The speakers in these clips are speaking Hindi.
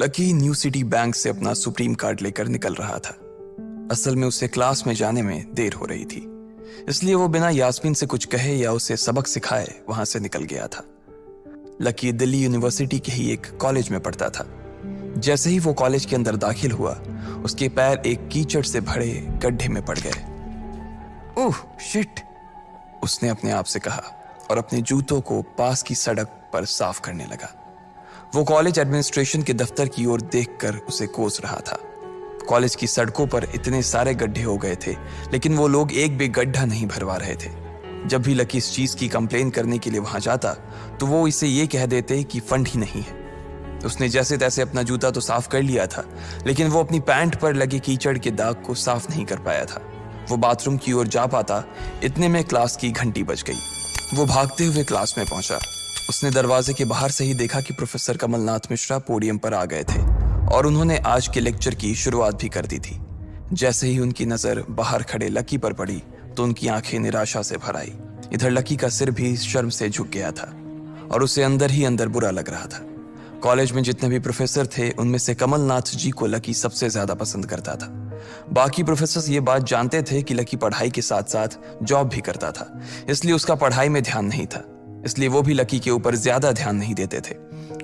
लकी न्यू सिटी बैंक से अपना सुप्रीम कार्ड लेकर निकल रहा था। असल में उसे क्लास में जाने में देर हो रही थी, इसलिए वो बिना यास्मीन से कुछ कहे या उसे सबक सिखाए वहां से निकल गया था। लकी दिल्ली यूनिवर्सिटी के ही एक कॉलेज में पढ़ता था। जैसे ही वो कॉलेज के अंदर दाखिल हुआ, उसके पैर एक कीचड़ से भरे गड्ढे में पड़ गए। ओह शिट, उसने अपने आप से कहा और अपने जूतों को पास की सड़क पर साफ करने लगा। वो कॉलेज एडमिनिस्ट्रेशन के दफ्तर की ओर देखकर उसे कोस रहा था। कॉलेज की सड़कों पर इतने सारे गड्ढे हो गए थे, लेकिन वो लोग एक भी गड्ढा नहीं भरवा रहे थे। जब भी लकी इस चीज की कंप्लेन करने के लिए वहां जाता, तो वो इसे ये कह देते कि फंड ही नहीं है। उसने जैसे तैसे अपना जूता तो साफ कर लिया था, लेकिन वो अपनी पैंट पर लगे कीचड़ के दाग को साफ नहीं कर पाया था। वो बाथरूम की ओर जा पाता, इतने में क्लास की घंटी बज गई। वो भागते हुए क्लास में पहुंचा। उसने दरवाजे के बाहर से ही देखा कि प्रोफेसर कमलनाथ मिश्रा पोडियम पर आ गए थे और उन्होंने आज के लेक्चर की शुरुआत भी कर दी थी। जैसे ही उनकी नजर बाहर खड़े लकी पर पड़ी, तो उनकी आंखें निराशा से भर आई। इधर लकी का सिर भी शर्म से झुक गया था और उसे अंदर ही अंदर बुरा लग रहा था। कॉलेज में जितने भी प्रोफेसर थे, उनमें से कमलनाथ जी को लकी सबसे ज्यादा पसंद करता था। बाकी प्रोफेसर ये बात जानते थे कि लकी पढ़ाई के साथ साथ जॉब भी करता था, इसलिए उसका पढ़ाई में ध्यान नहीं था। इसलिए वो भी लकी के ऊपर ज्यादा ध्यान नहीं देते थे।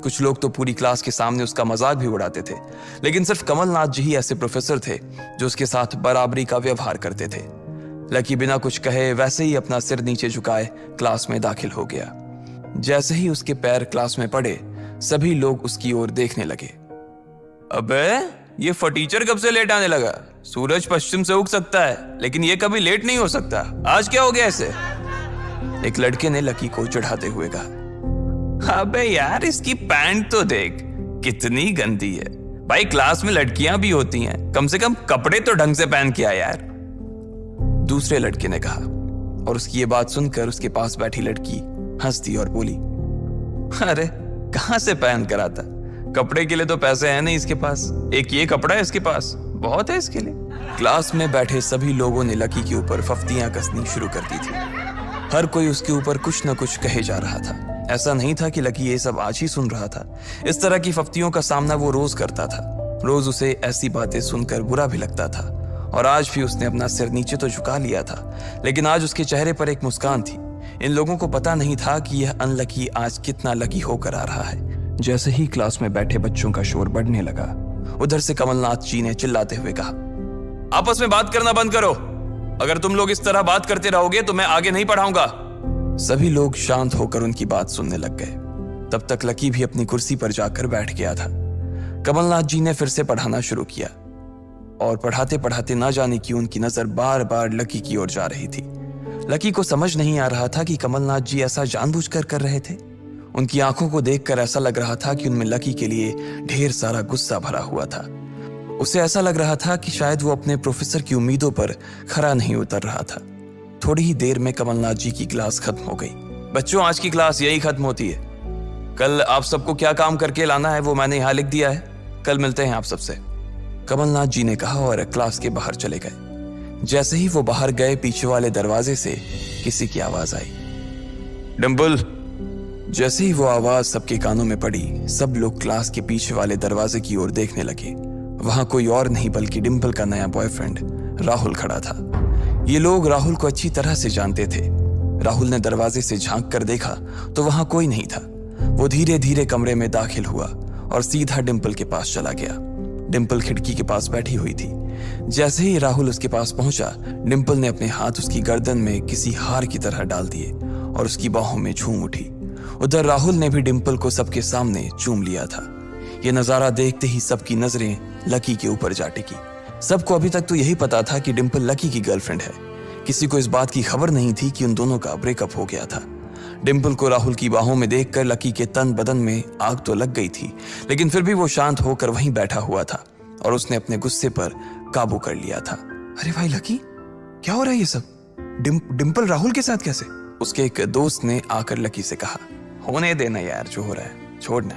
कुछ लोग तो पूरी क्लास के सामने उसका मजाक भी उड़ाते थे, लेकिन सिर्फ कमलनाथ जी ही ऐसे प्रोफेसर थे जो उसके साथ बराबरी का व्यवहार करते थे। लकी बिना कुछ कहे वैसे ही अपना सिर नीचे झुकाए क्लास में दाखिल हो गया। जैसे ही उसके पैर क्लास में पड़े, सभी लोग उसकी ओर देखने लगे। अबे ये फटीचर कब से लेट आने लगा? सूरज पश्चिम से उग सकता है, लेकिन ये कभी लेट नहीं हो सकता। आज क्या हो गया इसे? एक लड़के ने लकी को चिढ़ाते हुए कहा। अबे यार, इसकी पैंट तो देख, कितनी गंदी है। भाई क्लास में लड़कियां भी होती हैं, कम से कम कपड़े तो ढंग से पहन के आ यार। दूसरे लड़के ने कहा और उसकी ये बात सुनकर उसके पास बैठी लड़की हंस दी और बोली, अरे कहां से पहन कर आता? कपड़े के लिए तो पैसे हैं नहीं इसके पास। एक ये कपड़ा है इसके पास, बहुत है इसके लिए। क्लास में बैठे सभी लोगों ने लकी के ऊपर फफ्तियां कसनी शुरू कर दी थी। हर कोई उसके ऊपर कुछ न कुछ कहे जा रहा था। ऐसा नहीं था कि लकी ये सब आज ही सुन रहा था। इस तरह की फफ्तियों का सामना वो रोज करता था। रोज उसे ऐसी बातें सुनकर बुरा भी लगता था और आज भी उसने अपना सिर नीचे तो झुका लिया था, लेकिन आज उसके चेहरे पर एक मुस्कान थी। इन लोगों को पता नहीं था कि यह अनलकी आज कितना लकी होकर आ रहा है। जैसे ही क्लास में बैठे बच्चों का शोर बढ़ने लगा, उधर से कमलनाथ जी ने चिल्लाते हुए कहा, आपस में बात करना बंद करो। अगर तुम लोग इस तरह बात करते रहोगे तो मैं आगे नहीं पढ़ाऊंगा। सभी लोग शांत होकर उनकी बात सुनने लग गए। तब तक लकी भी अपनी कुर्सी पर जाकर बैठ गया था। कमलनाथ जी ने फिर से पढ़ाना शुरू किया और पढ़ाते पढ़ाते ना जाने क्यों उनकी नजर बार बार लकी की ओर जा रही थी। लकी को समझ नहीं आ रहा था कि कमलनाथ जी ऐसा जानबूझकर कर रहे थे। उनकी आंखों को देखकर ऐसा लग रहा था कि उनमें लकी के लिए ढेर सारा गुस्सा भरा हुआ था। उसे ऐसा लग रहा था कि शायद वो अपने प्रोफेसर की उम्मीदों पर खरा नहीं उतर रहा था। थोड़ी ही देर में कमलनाथ जी की क्लास खत्म हो गई। बच्चों, आज की क्लास यही खत्म होती है। कल आप सबको क्या काम करके लाना है वो मैंने यहाँ लिख दिया है। कल मिलते हैं आप सबसे, कमलनाथ जी ने कहा और क्लास के बाहर चले गए। जैसे ही वो बाहर गए, पीछे वाले दरवाजे से किसी की आवाज आई, डिंपल। जैसे ही वो आवाज सबके कानों में पड़ी, सब लोग क्लास के पीछे वाले दरवाजे की ओर देखने लगे। वहां कोई और नहीं बल्कि डिंपल का नया बॉयफ्रेंड राहुल खड़ा था। ये लोग राहुल को अच्छी तरह से जानते थे। राहुल ने दरवाजे से झांक कर देखा तो वहां कोई नहीं था। वो धीरे धीरे कमरे में दाखिल हुआ और सीधा डिंपल के पास चला गया। डिंपल खिड़की के पास बैठी हुई थी। जैसे ही राहुल उसके पास पहुंचा, डिंपल ने अपने हाथ उसकी गर्दन में किसी हार की तरह डाल दिए और उसकी बाहों में झूम उठी। उधर राहुल ने भी डिंपल को सबके सामने चूम लिया था। यह नजारा देखते ही सबकी नजरें लकी के ऊपर जा टिकी। सबको अभी तक तो यही पता था कि डिंपल लकी की गर्लफ्रेंड है। किसी को इस बात की खबर नहीं थी कि उन दोनों का ब्रेकअप हो गया था। डिंपल को राहुल की बाहों में देखकर लकी के तन बदन में आग तो लग गई थी, लेकिन फिर भी वो शांत होकर वहीं बैठा हुआ था और उसने अपने गुस्से पर काबू कर लिया था। अरे भाई लकी, क्या हो रहा है ये सब? डिंपल राहुल के साथ कैसे? उसके एक दोस्त ने आकर लकी से कहा। होने देना यार, जो हो रहा है छोड़ना,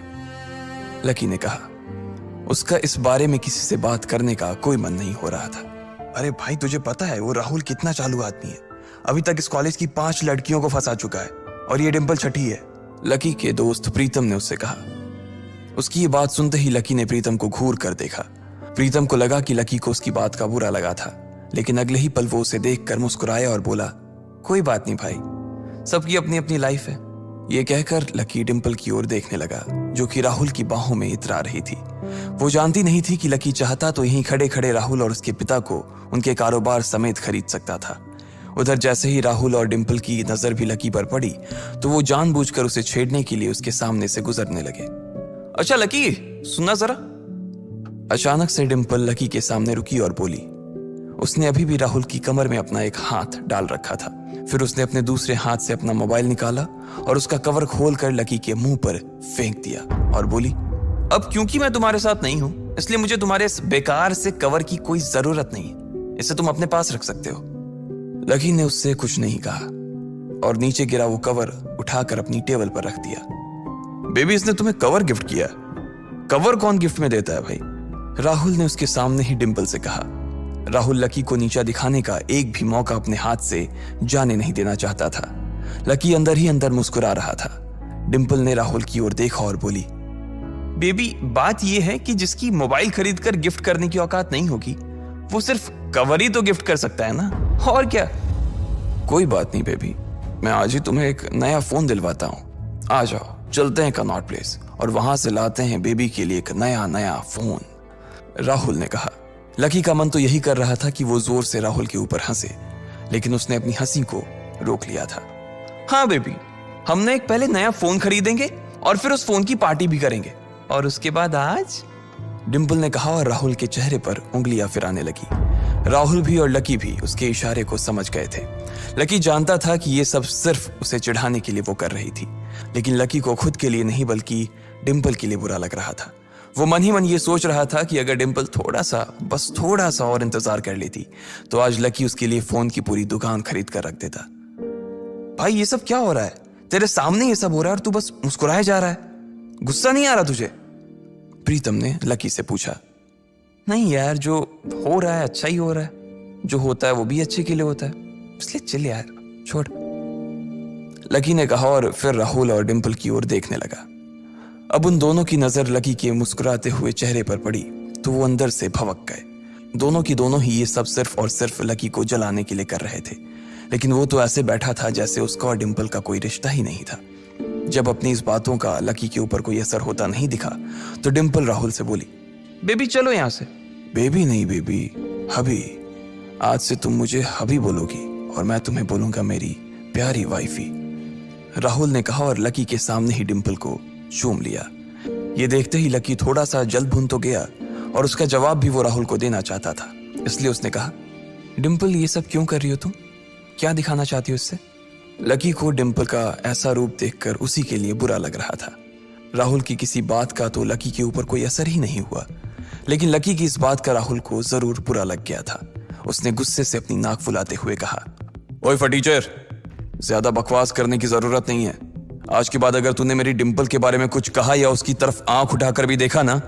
लकी ने कहा। उसका इस बारे में किसी से बात करने का कोई मन नहीं हो रहा था। अरे भाई, तुझे पता है वो राहुल कितना चालू आदमी है? अभी तक इस कॉलेज की 5 लड़कियों को फंसा चुका है और ये डिंपल छठी है, लकी के दोस्त प्रीतम ने उससे कहा। उसकी ये बात सुनते ही लकी ने प्रीतम को घूर कर देखा। प्रीतम को लगा कि लकी को उसकी बात का बुरा लगा था, लेकिन अगले ही पल वो उसे देखकर मुस्कुराया और बोला, कोई बात नहीं भाई, सबकी अपनी अपनी लाइफ है। ये कहकर लकी डिंपल की ओर देखने लगा, जो कि राहुल की बाहों में इतरा रही थी। वो जानती नहीं थी कि लकी चाहता तो यहीं खड़े खड़े राहुल और उसके पिता को उनके कारोबार समेत खरीद सकता था। उधर जैसे ही राहुल और डिंपल की नजर भी लकी पर पड़ी तो वो जानबूझकर उसे छेड़ने के लिए उसके सामने से गुजरने लगे। अच्छा लकी, सुनना जरा। अचानक से डिंपल लकी के सामने रुकी और बोली। उसने अभी भी राहुल की कमर में अपना एक हाथ डाल रखा था। फिर उसने अपने दूसरे हाथ से अपना मोबाइल निकाला और उसका कवर खोलकर लकी के मुंह पर फेंक दिया और बोली, अब क्योंकि मैं तुम्हारे साथ नहीं हूं, इसलिए मुझे तुम्हारे इस बेकार से कवर की कोई जरूरत नहीं है। इसे तुम अपने पास रख सकते हो। लकी ने उससे कुछ नहीं कहा और नीचे गिरा वो कवर उठाकर अपनी टेबल पर रख दिया। बेबी, इसने तुम्हें कवर गिफ्ट किया? कवर कौन गिफ्ट में देता है भाई? राहुल ने उसके सामने ही डिंपल से कहा। राहुल लकी को नीचा दिखाने का एक भी मौका अपने हाथ से जाने नहीं देना चाहता था। लकी अंदर ही अंदर मुस्कुरा रहा था। डिंपल ने राहुल की ओर देखा और बोली, बेबी, बात यह है कि जिसकी मोबाइल खरीदकर गिफ्ट करने की औकात नहीं होगी, वो सिर्फ कवर ही तो गिफ्ट कर सकता है ना, और क्या। कोई बात नहीं बेबी, मैं आज ही तुम्हें एक नया फोन दिलवाता हूँ। आ जाओ, चलते हैं कनॉट प्लेस और वहां से लाते हैं बेबी के लिए एक नया फोन, राहुल ने कहा। लकी का मन तो यही कर रहा था कि वो जोर से राहुल के ऊपर हंसे, लेकिन उसने अपनी हंसी को रोक लिया था। हाँ बेबी, हमने एक पहले नया फोन खरीदेंगे और फिर उस फोन की पार्टी भी करेंगे, और उसके बाद आज, डिंपल ने कहा और राहुल के चेहरे पर उंगलियां फिराने लगी। राहुल भी और लकी भी उसके इशारे को समझ गए थे। लकी जानता था कि ये सब सिर्फ उसे चिढ़ाने के लिए वो कर रही थी, लेकिन लकी को खुद के लिए नहीं बल्कि डिंपल के लिए बुरा लग रहा था। वो मन ही मन ये सोच रहा था कि अगर डिंपल बस थोड़ा सा और इंतजार कर लेती तो आज लकी उसके लिए फोन की पूरी दुकान खरीद कर रख देता। भाई, ये सब क्या हो रहा है? तेरे सामने ये सब हो रहा है और तू बस मुस्कुराए जा रहा है। गुस्सा नहीं आ रहा तुझे? प्रीतम ने लकी से पूछा। नहीं यार, जो हो रहा है अच्छा ही हो रहा है। जो होता है वो भी अच्छे के लिए होता है, इसलिए चिल यार, छोड़, लकी ने कहा और फिर राहुल और डिंपल की ओर देखने लगा। अब उन दोनों की नजर लकी के मुस्कुराते हुए चेहरे पर पड़ी तो वो अंदर से भवक गए। दोनों की दोनों ही ये सब सिर्फ और सिर्फ लकी को जलाने के लिए कर रहे थे, लेकिन वो तो ऐसे बैठा था जैसे उसका और डिंपल का कोई रिश्ता ही नहीं था। जब अपनी इस बातों का लकी के ऊपर कोई असर होता नहीं दिखा तो डिंपल राहुल से बोली, बेबी चलो यहां से। बेबी नहीं बेबी, हबी। आज से तुम मुझे हबी बोलोगी और मैं तुम्हें बोलूंगा मेरी प्यारी वाइफी, राहुल ने कहा और लकी के सामने ही डिंपल को चूम लिया। ये देखते ही लकी थोड़ा सा जल्द भुन तो गया और उसका जवाब भी वो राहुल को देना चाहता था, इसलिए उसने कहा, डिंपल ये सब क्यों कर रही हो तुम? क्या दिखाना चाहती हो इससे? लकी को डिंपल का ऐसा रूप देखकर उसी के लिए बुरा लग रहा था। राहुल की किसी बात का तो लकी के ऊपर कोई असर ही नहीं हुआ, लेकिन लकी की इस बात का राहुल को जरूर बुरा लग गया था। उसने गुस्से से अपनी नाक फुलाते हुए कहा, ओए फटीचर, ज्यादा बकवास करने की जरूरत नहीं है। आज के बाद अगर तूने मेरी डिंपल के बारे में कुछ कहा या उसकी तरफ आंख उठाकर भी देखा ना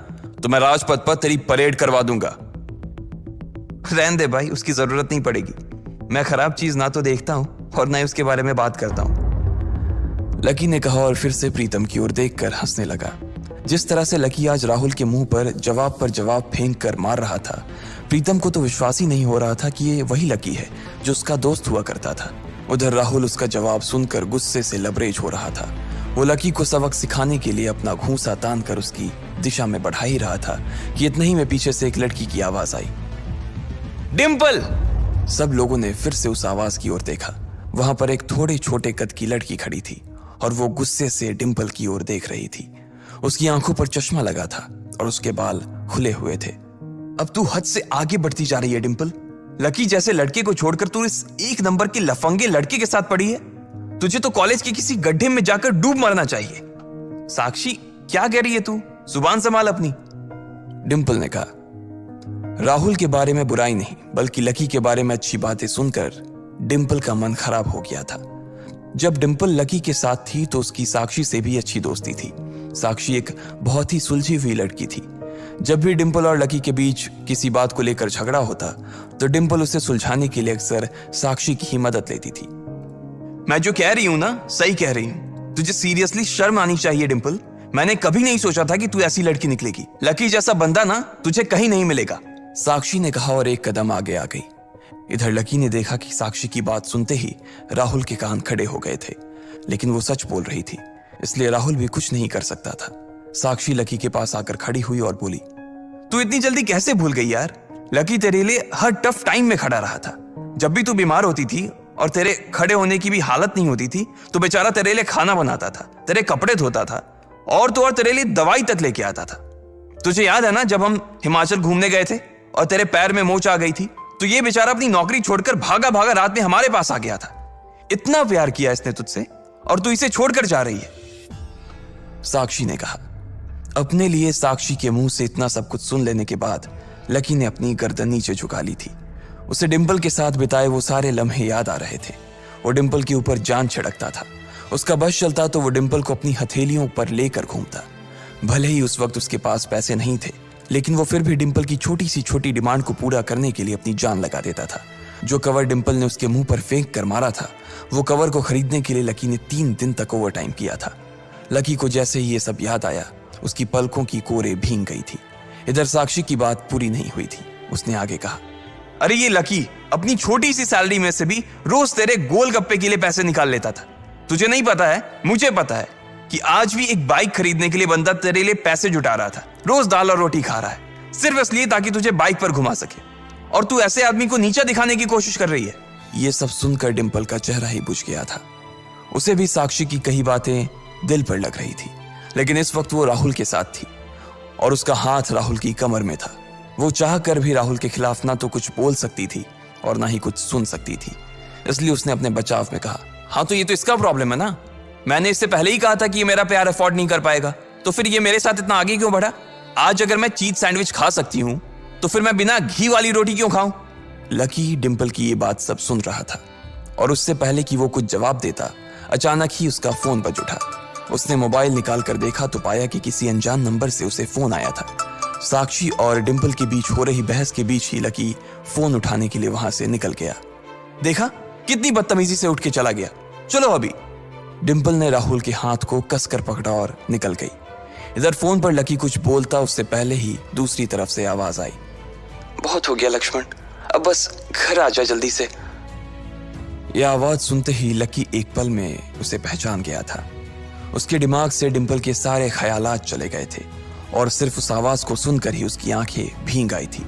तो मैं राजपथ पर तेरी परेड करवा दूंगा। रहने दे भाई, उसकी जरूरत नहीं पड़ेगी। मैं खराब चीज ना तो देखता हूं और ना ही उसके बारे में बात करता हूं, लकी ने कहा और फिर से प्रीतम की ओर देखकर हंसने लगा। जिस तरह से लकी आज राहुल के मुंह पर जवाब फेंक कर मार रहा था, प्रीतम को तो विश्वास ही नहीं हो रहा था कि ये वही लकी है जो उसका दोस्त हुआ करता था। उधर राहुल उसका जवाब सुनकर गुस्से से लबरेज हो रहा था। वो लकी को सबक सिखाने के लिए अपना घूंसा तान कर उसकी दिशा में बढ़ा ही रहा था कि इतना ही में पीछे से एक लड़की की आवाज आई, डिंपल। सब लोगों ने फिर से उस आवाज की ओर देखा। वहां पर एक थोड़े छोटे कद की लड़की खड़ी थी और वो गुस्से से डिंपल की ओर देख रही थी। उसकी आंखों पर चश्मा लगा था और उसके बाल खुले हुए थे। अब तू हद से आगे बढ़ती जा रही है डिंपल। लकी जैसे लड़के को छोड़कर तू इस एक नंबर के लफंगे लड़के के साथ पड़ी है। तुझे तो कॉलेज के किसी गड्ढे में जाकर डूब मरना चाहिए। साक्षी, क्या कह रही है तू? जुबान संभाल अपनी, डिंपल ने कहा। राहुल के बारे में बुराई नहीं बल्कि लकी के बारे में अच्छी बातें सुनकर डिंपल का मन खराब हो गया था। जब डिंपल लकी के साथ थी तो उसकी साक्षी से भी अच्छी दोस्ती थी। साक्षी एक बहुत ही सुलझी हुई लड़की थी। जब भी डिंपल और लकी के बीच किसी बात को लेकर झगड़ा होता तो डिंपल उसे सुलझाने के लिए अक्सर साक्षी की ही मदद लेती थी। मैं जो कह रही हूं ना, सही कह रही हूं। तुझे सीरियसली शर्म आनी चाहिए डिंपल। मैंने कभी नहीं सोचा था कि तू ऐसी लड़की निकलेगी। लकी जैसा बंदा ना तुझे कहीं नहीं मिलेगा, साक्षी ने कहा और एक कदम आगे आ गई। इधर लकी ने देखा कि साक्षी की बात सुनते ही राहुल के कान खड़े हो गए थे, लेकिन वो सच बोल रही थी, इसलिए राहुल भी कुछ नहीं कर सकता था। साक्षी लकी के पास आकर खड़ी हुई और बोली, तू इतनी जल्दी कैसे भूल गई यार? लकी तेरे लिए हर टफ टाइम में खड़ा रहा था। जब भी तू बीमार होती थी और तेरे खड़े होने की भी हालत नहीं होती थी तो बेचारा तेरे लिए खाना बनाता था, तेरे कपड़े धोता था और तो और तेरे लिए दवाई तक लेके आता था। तुझे याद है ना जब हम हिमाचल घूमने गए थे और तेरे पैर में मोच आ गई थी तो ये बेचारा अपनी नौकरी छोड़कर भागा भागा रात में हमारे पास आ गया था। इतना प्यार किया इसने तुझसे और तू इसे छोड़कर जा रही है, साक्षी ने कहा। अपने लिए साक्षी के मुंह से इतना सब कुछ सुन लेने के बाद लकी ने अपनी गर्दन नीचे झुका ली थी। उसे डिंपल के साथ बिताए वो सारे लम्हे याद आ रहे थे। वो डिंपल के ऊपर जान छिड़कता था। उसका बस चलता तो वो डिंपल को अपनी हथेलियों पर लेकर घूमता। भले ही उस वक्त उसके पास पैसे नहीं थे, लेकिन वो फिर भी डिंपल की छोटी सी छोटी डिमांड को पूरा करने के लिए अपनी जान लगा देता था। जो कवर डिंपल ने उसके मुंह पर फेंक कर मारा था, वो कवर को खरीदने के लिए लकी ने 3 दिन तक ओवर टाइम किया था। लकी को जैसे ही ये सब याद आया, उसकी पलकों की कोरे भींग गई थी। इधर साक्षी की बात पूरी नहीं हुई थी। उसने आगे कहा, अरे ये लकी अपनी छोटी सी सैलरी में से भी रोज तेरे गोलगप्पे के लिए पैसे निकाल लेता था। तुझे नहीं पता है, मुझे पता है कि आज भी एक बाइक खरीदने के लिए बंदा तेरे लिए पैसे जुटा रहा था। रोज दाल और रोटी खा रहा है सिर्फ इसलिए ताकि तुझे बाइक पर घुमा सके, और तू ऐसे आदमी को नीचा दिखाने की कोशिश कर रही है। ये सब सुनकर डिंपल का चेहरा ही बुझ गया था। उसे भी साक्षी की कही बातें दिल पर लग रही थी, लेकिन इस वक्त वो राहुल के साथ थी और उसका हाथ राहुल की कमर में था। वो चाह कर भी राहुल के खिलाफ ना तो कुछ बोल सकती थी और ना ही कुछ सुन सकती थी। इसलिए उसने अपने बचाव में कहा, हाँ तो ये तो इसका प्रॉब्लम है ना। मैंने इससे पहले ही कहा था कि ये मेरा प्यार अफोर्ड नहीं कर पाएगा, तो फिर ये मेरे साथ इतना आगे क्यों बढ़ा? आज अगर मैं चीज सैंडविच खा सकती हूँ तो फिर मैं बिना घी वाली रोटी क्यों खाऊं? लकी डिंपल की ये बात सब सुन रहा था और उससे पहले कि वो कुछ जवाब देता, अचानक ही उसका फोन बज उठा। उसने मोबाइल निकाल कर देखा तो पाया कि किसी अनजान नंबर से उसे फोन आया था। साक्षी और डिंपल के बीच हो रही बहस के बीच ही लकी फोन उठाने के लिए वहां से निकल गया। देखा कितनी बदतमीजी से उठ के चला गया, चलो अभी। डिंपल ने राहुल के हाथ को कसकर पकड़ा और निकल गई। इधर फोन पर लकी कुछ बोलता उससे पहले ही दूसरी तरफ से आवाज आई, बहुत हो गया लक्ष्मण, अब बस घर आ जा जल्दी से। यह आवाज सुनते ही लकी एक पल में उसे पहचान गया था। उसके दिमाग से डिंपल के सारे ख्यालात चले गए थे और सिर्फ उस आवाज को सुनकर ही उसकी आंखें भीग आई थी।